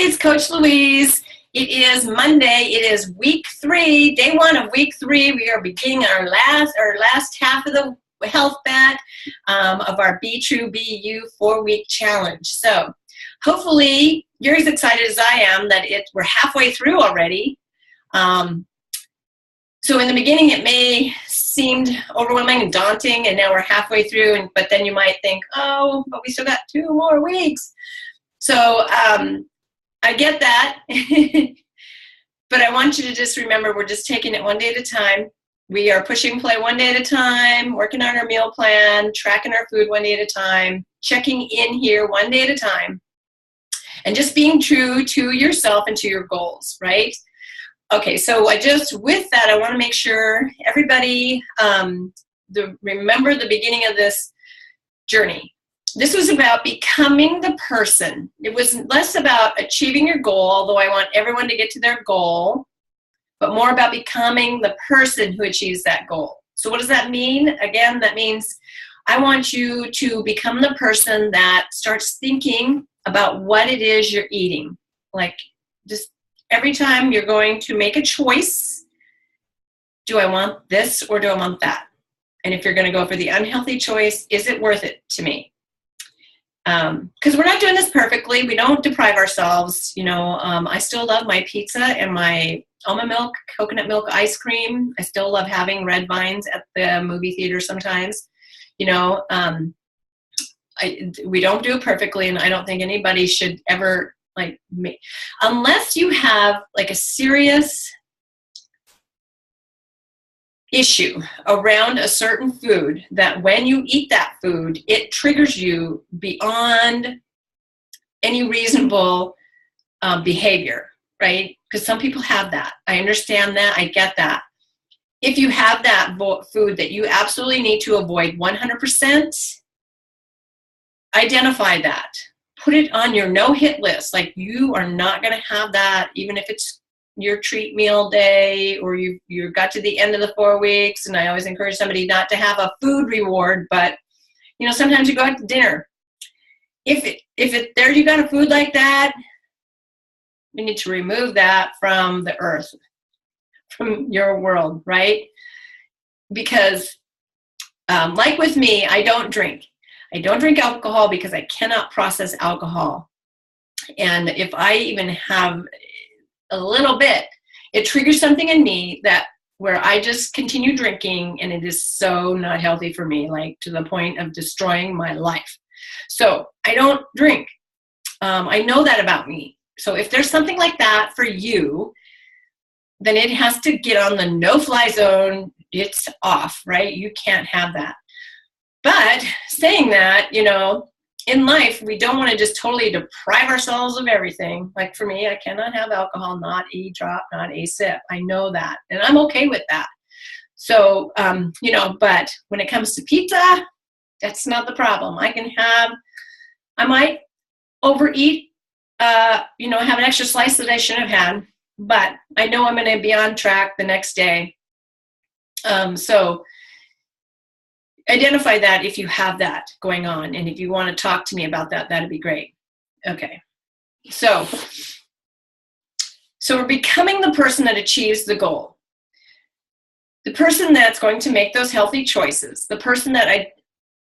it's Coach Louise. It is Monday. It is week 3, day 1 of week 3. We are beginning our last half of the health bat of our Be True, Be You 4-week challenge. So hopefully you're as excited as I am that we're halfway through already. So in the beginning it may seemed overwhelming and daunting, and now we're halfway through, but then you might think, oh, but we still got 2 more weeks. So I get that, but I want you to just remember we're just taking it one day at a time. We are pushing play one day at a time, working on our meal plan, tracking our food one day at a time, checking in here one day at a time, and just being true to yourself and to your goals, right? Okay, so with that, I want to make sure everybody remember the beginning of this journey. This was about becoming the person. It was less about achieving your goal, although I want everyone to get to their goal, but more about becoming the person who achieves that goal. So what does that mean? Again, that means I want you to become the person that starts thinking about what it is you're eating. Like, just every time you're going to make a choice, do I want this or do I want that? And if you're going to go for the unhealthy choice, is it worth it to me? Because we're not doing this perfectly. We don't deprive ourselves. I still love my pizza and my almond milk, coconut milk ice cream. I still love having red vines at the movie theater sometimes. We don't do it perfectly, and I don't think anybody should ever unless you have a serious issue around a certain food that when you eat that food, it triggers you beyond any reasonable behavior, right? Because some people have that. I understand that. I get that. If you have that food that you absolutely need to avoid 100%, identify that. Put it on your no-hit list. You are not going to have that, even if it's your treat meal day or you got to the end of the 4 weeks. And I always encourage somebody not to have a food reward, but sometimes you go out to dinner. If there you got a food like that, we need to remove that from the earth, from your world, right? Because like with me, I don't drink. I don't drink alcohol because I cannot process alcohol. And if I even have a little bit, it triggers something in me where I just continue drinking, and it is so not healthy for me, to the point of destroying my life. So I don't drink. I know that about me. So if there's something like that for you, then it has to get on the no-fly zone. It's off, right? You can't have that. But saying that, in life, we don't want to just totally deprive ourselves of everything. Like for me, I cannot have alcohol, not a drop, not a sip. I know that, and I'm okay with that. So, but when it comes to pizza, that's not the problem. I might overeat, have an extra slice that I shouldn't have had, but I know I'm going to be on track the next day. So identify that if you have that going on, and if you want to talk to me about that, that'd be great. Okay, so we're becoming the person that achieves the goal, the person that's going to make those healthy choices, the person that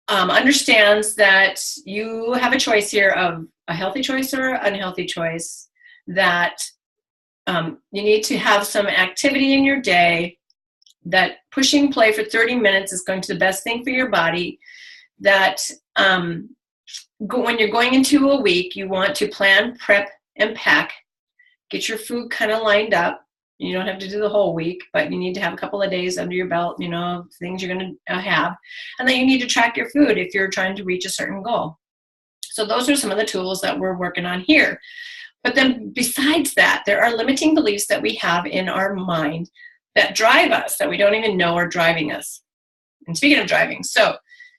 understands that you have a choice here of a healthy choice or an unhealthy choice, that you need to have some activity in your day, that pushing play for 30 minutes is going to be the best thing for your body, that when you're going into a week, you want to plan, prep, and pack, get your food kind of lined up. You don't have to do the whole week, but you need to have a couple of days under your belt, things you're going to have. And then you need to track your food if you're trying to reach a certain goal. So those are some of the tools that we're working on here. But then besides that, there are limiting beliefs that we have in our mind that drive us, that we don't even know are driving us. And speaking of driving, so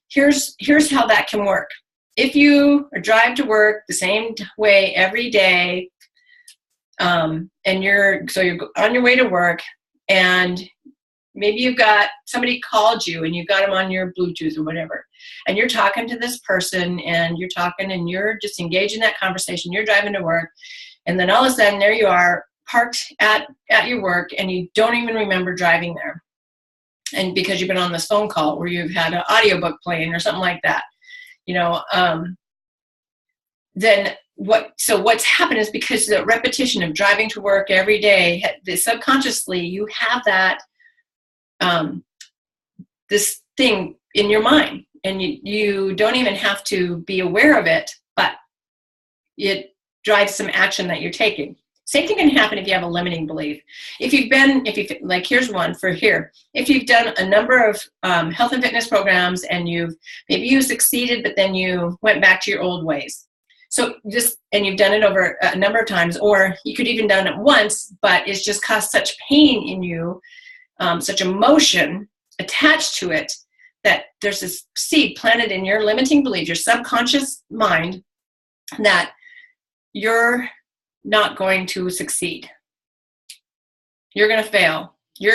here's how that can work. If you drive to work the same way every day, and you're on your way to work, and maybe you've got somebody called you and you've got them on your Bluetooth or whatever, and you're talking to this person and you're talking and you're just engaged in that conversation, you're driving to work, And then all of a sudden, there you are, parked at your work, and you don't even remember driving there. And because you've been on this phone call, or you've had an audiobook playing or something like that, then what's happened is, because the repetition of driving to work every day, subconsciously you have that this thing in your mind, and you don't even have to be aware of it, but it drives some action that you're taking. Same thing can happen if you have a limiting belief. Here's one for here. If you've done a number of health and fitness programs, and maybe you succeeded, but then you went back to your old ways. And you've done it over a number of times, or you could even done it once, but it's just caused such pain in you, such emotion attached to it, that there's this seed planted in your limiting belief, your subconscious mind, that you're not going to succeed. You're going to fail. You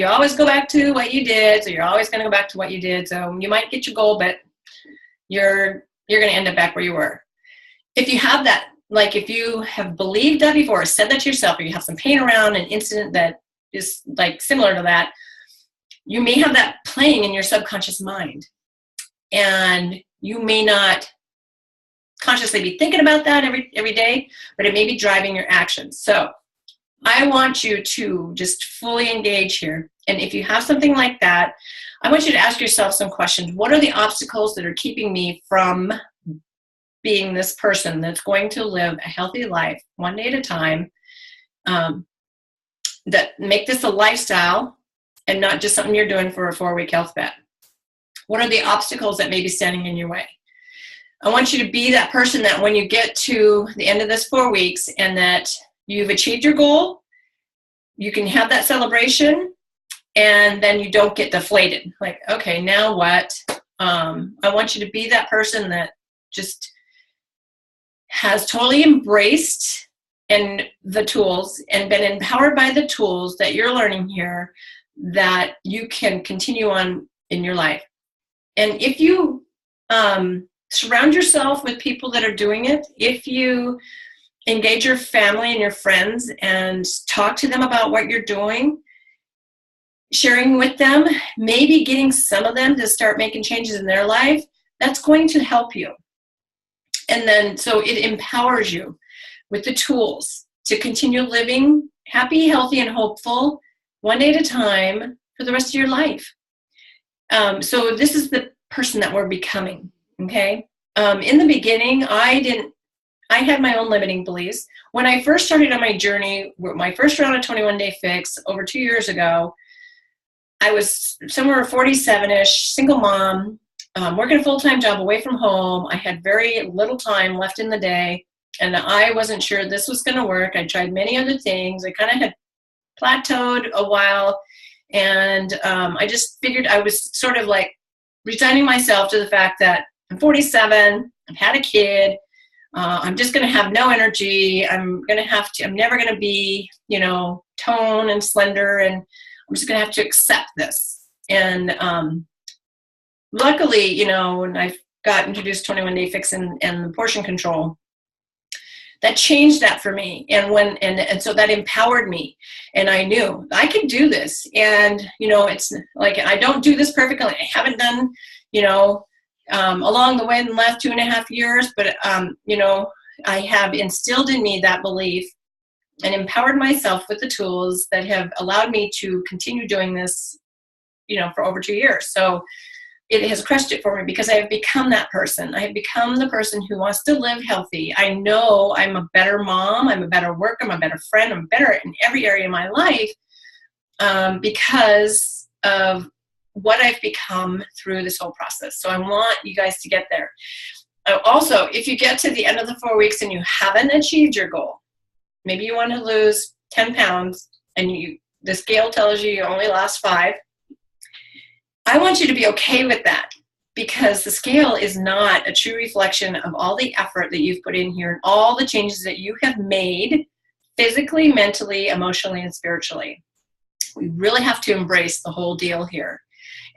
always go back to what you did, so you're always going to go back to what you did. So you might get your goal, but you're going to end up back where you were. If you have that, like if you have believed that before, said that to yourself, or you have some pain around an incident that is like similar to that, you may have that playing in your subconscious mind. And you may not consciously be thinking about that every day, but it may be driving your actions. So I want you to just fully engage here. And if you have something like that, I want you to ask yourself some questions. What are the obstacles that are keeping me from being this person that's going to live a healthy life one day at a time, that make this a lifestyle and not just something you're doing for a 4-week health bet? What are the obstacles that may be standing in your way? I want you to be that person that when you get to the end of this 4 weeks and that you've achieved your goal, you can have that celebration, and then you don't get deflated. Like, okay, now what? I want you to be that person that just has totally embraced the tools and been empowered by the tools that you're learning here, that you can continue on in your life. And if you surround yourself with people that are doing it, if you engage your family and your friends and talk to them about what you're doing, sharing with them, maybe getting some of them to start making changes in their life, that's going to help you. And then, so it empowers you with the tools to continue living happy, healthy, and hopeful one day at a time for the rest of your life. So this is the person that we're becoming, okay? In the beginning, I had my own limiting beliefs. When I first started on my journey, my first round of 21 Day Fix over 2 years ago, I was somewhere 47-ish, single mom, working a full-time job away from home. I had very little time left in the day, and I wasn't sure this was going to work. I tried many other things. I kind of had plateaued a while, and I just figured I was sort of like resigning myself to the fact that I'm 47, I've had a kid, I'm just going to have no energy, I'm never going to be, tone and slender, and I'm just going to have to accept this. And luckily, when I got introduced to 21 Day Fix and the portion control, that changed that for me. And so that empowered me. And I knew I could do this. And, it's like, I don't do this perfectly. I haven't done, along the way in the last 2.5 years, but, I have instilled in me that belief and empowered myself with the tools that have allowed me to continue doing this, for over 2 years. So it has crushed it for me because I have become that person. I have become the person who wants to live healthy. I know I'm a better mom, I'm a better worker, I'm a better friend, I'm better in every area of my life because of what I've become through this whole process. So I want you guys to get there. Also, if you get to the end of the 4 weeks and you haven't achieved your goal, maybe you want to lose 10 pounds and the scale tells you only lost 5, I want you to be okay with that, because the scale is not a true reflection of all the effort that you've put in here and all the changes that you have made physically, mentally, emotionally, and spiritually. We really have to embrace the whole deal here.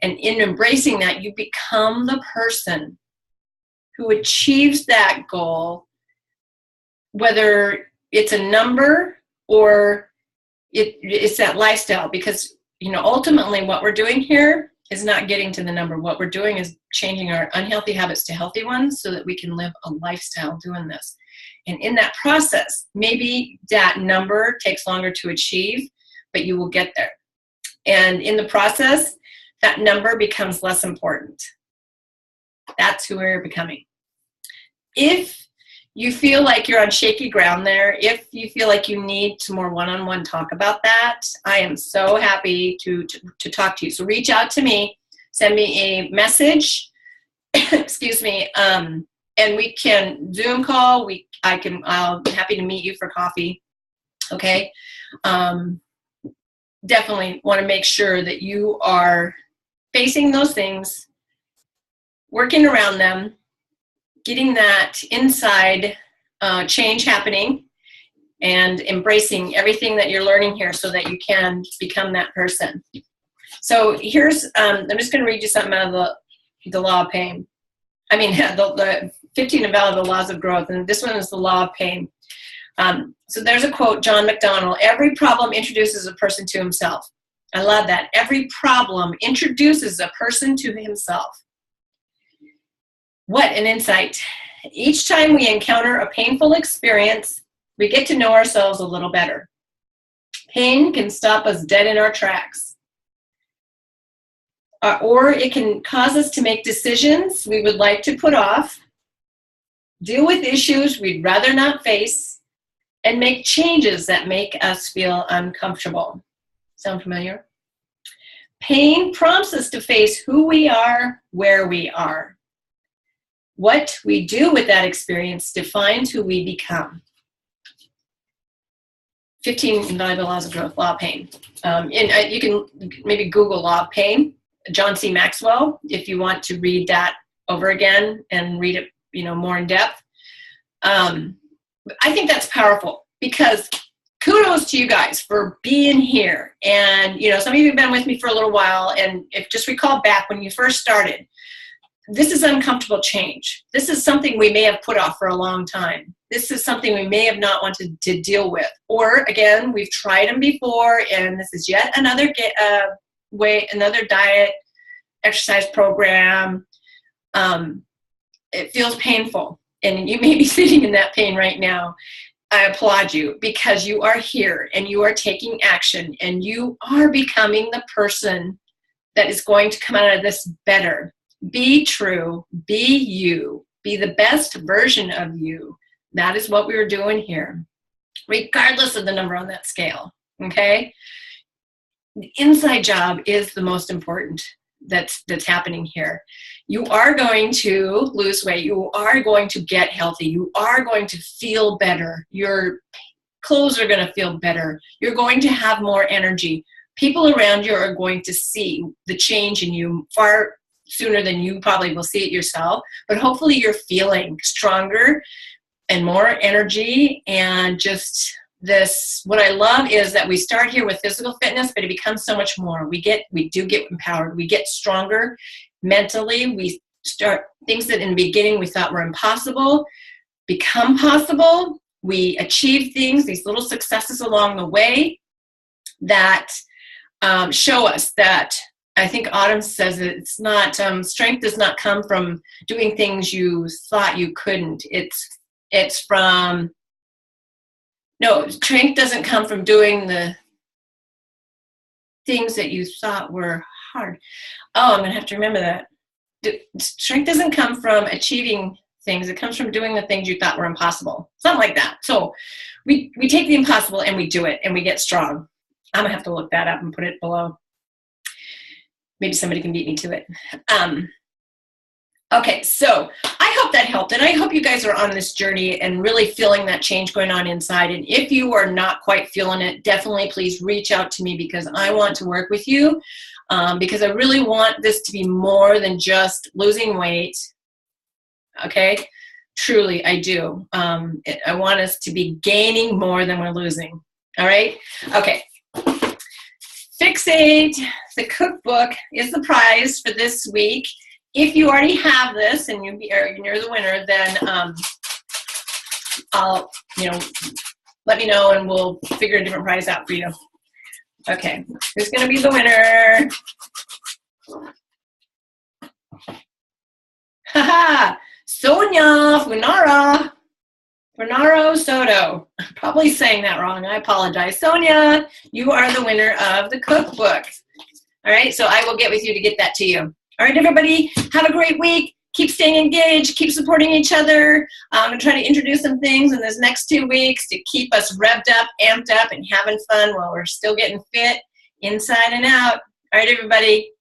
And in embracing that, you become the person who achieves that goal, whether it's a number or it's that lifestyle, because, you know, ultimately what we're doing here is not getting to the number. What we're doing is changing our unhealthy habits to healthy ones so that we can live a lifestyle doing this. And in that process, maybe that number takes longer to achieve, but you will get there. And in the process, that number becomes less important. That's who we're becoming. If you feel like you're on shaky ground there, if you feel like you need some more one-on-one talk about that, I am so happy to talk to you. So reach out to me, send me a message, excuse me, and we can Zoom call. I'll be happy to meet you for coffee. Okay. Definitely want to make sure that you are facing those things, working around them, getting that inside change happening, and embracing everything that you're learning here so that you can become that person. So here's, I'm just going to read you something out of the Law of Pain. I mean, the 15 Invaluable Laws of Growth, and this one is the Law of Pain. So there's a quote, John McDonnell: every problem introduces a person to himself. I love that. Every problem introduces a person to himself. What an insight. Each time we encounter a painful experience, we get to know ourselves a little better. Pain can stop us dead in our tracks. Or it can cause us to make decisions we would like to put off, deal with issues we'd rather not face, and make changes that make us feel uncomfortable. Sound familiar? Pain prompts us to face who we are, where we are. What we do with that experience defines who we become. 15 Invaluable Laws of Growth, Law of Pain. And you can maybe Google Law of Pain, John C. Maxwell, if you want to read that over again and read it, you know, more in depth. I think that's powerful, because kudos to you guys for being here. And, you know, some of you have been with me for a little while, and if just recall back when you first started, this is uncomfortable change. This is something we may have put off for a long time. This is something we may have not wanted to deal with. Or again, we've tried them before, and this is yet another another diet, exercise program. It feels painful, and you may be sitting in that pain right now. I applaud you, because you are here and you are taking action, and you are becoming the person that is going to come out of this better. Be true, be you, be the best version of you. That is what we were doing here, regardless of the number on that scale, okay? The inside job is the most important that's happening here. You are going to lose weight. You are going to get healthy. You are going to feel better. Your clothes are going to feel better. You're going to have more energy. People around you are going to see the change in you far sooner than you probably will see it yourself. But hopefully you're feeling stronger and more energy, and just this, what I love is that we start here with physical fitness, but it becomes so much more. We do get empowered. We get stronger mentally. We start things that in the beginning we thought were impossible become possible. We achieve things, these little successes along the way that show us that, I think Autumn says it's not, strength does not come from doing things you thought you couldn't. It's from, no, strength doesn't come from doing the things that you thought were hard. Oh, I'm going to have to remember that. Strength doesn't come from achieving things. It comes from doing the things you thought were impossible. Something like that. So we take the impossible and we do it, and we get strong. I'm going to have to look that up and put it below. Maybe somebody can beat me to it. Okay, so I hope that helped, and I hope you guys are on this journey and really feeling that change going on inside. And if you are not quite feeling it, definitely please reach out to me, because I want to work with you, because I really want this to be more than just losing weight. Okay, truly I do. I want us to be gaining more than we're losing. All right, okay. Fixate, the cookbook, is the prize for this week. If you already have this and you're the winner, then I'll, let me know and we'll figure a different prize out for you. Okay, who's going to be the winner? Haha, Sonia Funaro Soto. I'm probably saying that wrong. I apologize. Sonia, you are the winner of the cookbook. All right, so I will get with you to get that to you. All right, everybody, have a great week. Keep staying engaged. Keep supporting each other. I'm going to try to introduce some things in this next 2 weeks to keep us revved up, amped up, and having fun while we're still getting fit inside and out. All right, everybody.